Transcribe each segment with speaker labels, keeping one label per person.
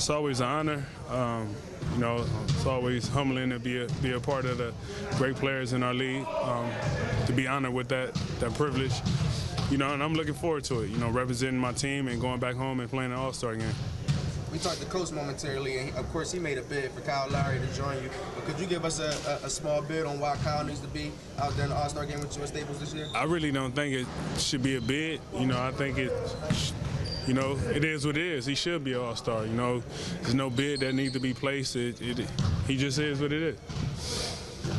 Speaker 1: It's always an honor. You know, it's always humbling to be a part of the great players in our league. To be honored with that privilege, you know, and I'm looking forward to it. You know, representing my team and going back home and playing an All-Star game.
Speaker 2: We talked to Coach momentarily, and of course he made a bid for Kyle Lowry to join you. But could you give us a small bid on why Kyle needs to be out there in the All-Star game with you at Staples this year?
Speaker 1: I really don't think it should be a bid. You know, I think you know, it is what it is. He should be an All-Star. You know, there's no bid that needs to be placed. He just is what it is.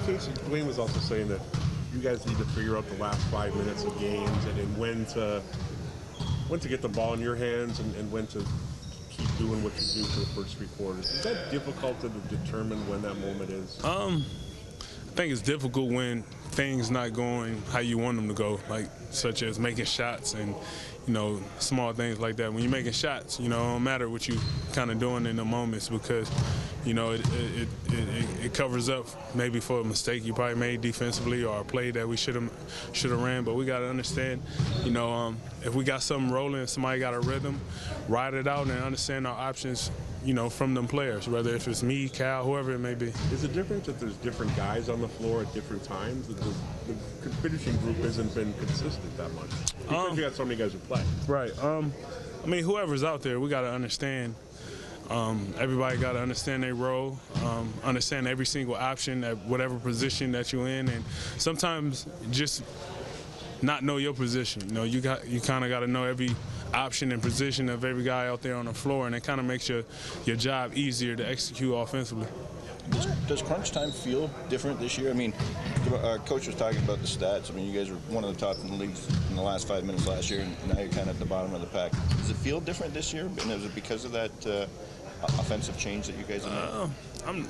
Speaker 3: Casey, Dwayne was also saying that you guys need to figure out the last 5 minutes of games and when to get the ball in your hands and when to keep doing what you do for the first 3 quarters. Is that difficult to determine when that moment is?
Speaker 1: I think it's difficult when things not going how you want them to go, like such as making shots and, you know, small things like that. When you're making shots, you know, it don't matter what you kind of doing in the moments because, you know, it covers up maybe for a mistake you probably made defensively or a play that we should have ran. But we got to understand, you know, if we got something rolling, somebody got a rhythm, ride it out and understand our options, you know, from them players, whether if it's me, Cal, whoever it may be.
Speaker 3: Is it different that there's different guys on the floor at different times? That the finishing group hasn't been consistent that much because you got so many guys who play.
Speaker 1: Right. I mean, whoever's out there, we got to understand. Everybody got to understand their role, understand every single option at whatever position that you're in, and sometimes just not know your position. You know, you kind of got to know every option and position of every guy out there on the floor, and it kind of makes your job easier to execute offensively.
Speaker 4: Does crunch time feel different this year? I mean, our coach was talking about the stats. I mean, you guys were one of the top in the league in the last 5 minutes last year, and now you're kind of at the bottom of the pack. Does it feel different this year? And is it because of that offensive change that you guys have made?
Speaker 1: I'm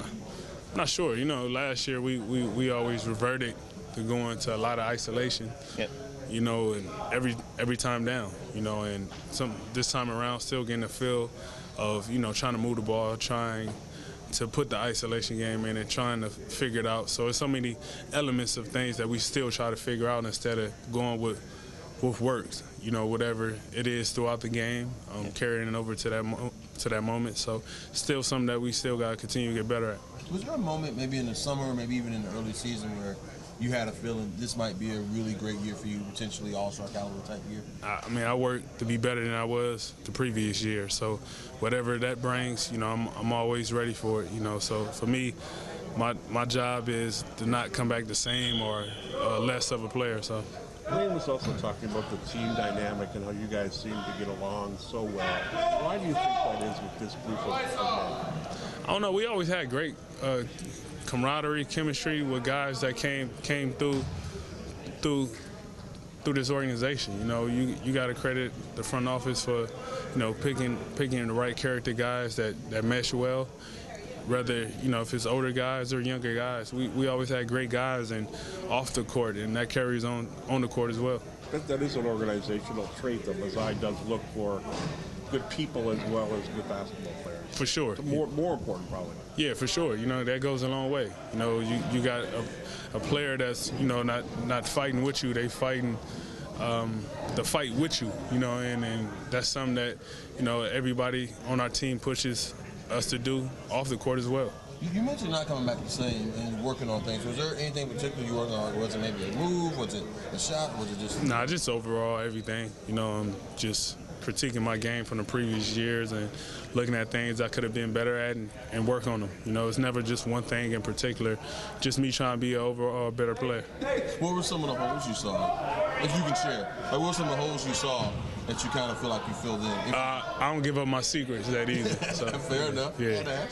Speaker 1: not sure. You know, last year we always reverted to going to a lot of isolation.
Speaker 4: Yep.
Speaker 1: You know, and every time down. You know, and this time around, still getting a feel of, you know, trying to move the ball, trying to put the isolation game in and trying to figure it out. So it's so many elements of things that we still try to figure out instead of going with works. You know, whatever it is throughout the game, carrying it over to that moment. So still something that we still got to continue to get better at.
Speaker 5: Was there a moment maybe in the summer or maybe even in the early season where you had a feeling this might be a really great year for you, potentially all-star caliber type year?
Speaker 1: I mean, I worked to be better than I was the previous year. So whatever that brings, you know, I'm always ready for it, you know. So for me, my job is to not come back the same or less of a player. So.
Speaker 3: Dwayne was also talking about the team dynamic and how you guys seem to get along so well. Why do you think that is with this group of men?
Speaker 1: I don't know. We always had great camaraderie, chemistry with guys that came through this organization. You know, you got to credit the front office for, you know, picking the right character guys that mesh well. Whether, you know, if it's older guys or younger guys, we always had great guys and off the court, and that carries on the court as well.
Speaker 3: That is an organizational trait that Mazai does look for good people as well as good basketball players.
Speaker 1: For sure.
Speaker 3: More important, probably.
Speaker 1: Yeah, for sure. You know, that goes a long way. You know, you got a player that's, you know, not fighting with you, they fighting the fight with you, you know, and that's something that, you know, everybody on our team pushes us to do off the court as well.
Speaker 5: You mentioned not coming back the same and working on things. Was there anything particular you working on? Was it maybe a move? Was it a shot? Was it just...
Speaker 1: Nah, just overall everything. You know, just critiquing my game from the previous years and looking at things I could have been better at and work on them. You know, it's never just one thing in particular, just me trying to be an overall better player.
Speaker 5: What were some of the holes you saw, if you can share? Like, what were some of the holes you saw that you kind of feel like you filled in?
Speaker 1: I don't give up my secrets that easy. So.
Speaker 5: Fair enough.
Speaker 1: Yeah.